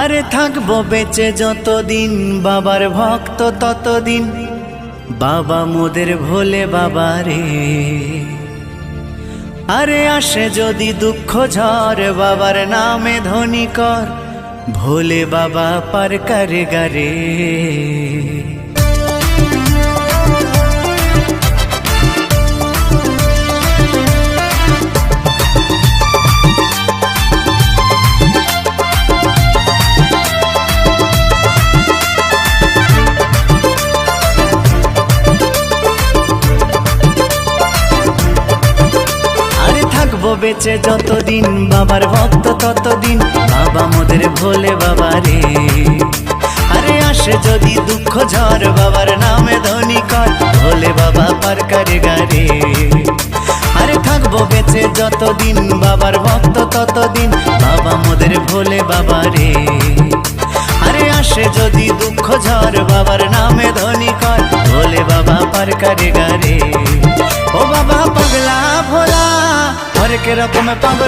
আরে থাকবো বেঁচে যতদিন বাবার ভক্ত ততদিন, বাবা মোদের ভোলে বাবা রে। আরে আসে যদি দুঃখ ঝড় বাবার নামে ধ্বনি কর, ভোলে বাবা পার করে গারে। বেঁচে যতদিন বাবার ভক্ত ততদিন, বাবা মোদের ভোলে বাবা রে। আরে আসে যদি দুঃখ ঝড় বাবার নামে ধ্বনি কর, ভোলে বাবা পার করে গারে। আরে থাকবো বেঁচে যতদিন বাবার ভক্ত ততদিন, বাবা মোদের ভোলে বাবা রে। আরে আসে যদি দুঃখ ঝড় বাবার নামে ধ্বনি কর, ভোলে বাবা পার করে গারে। ও বাবা পাগলা ভোলা, হরেক রকম পাগল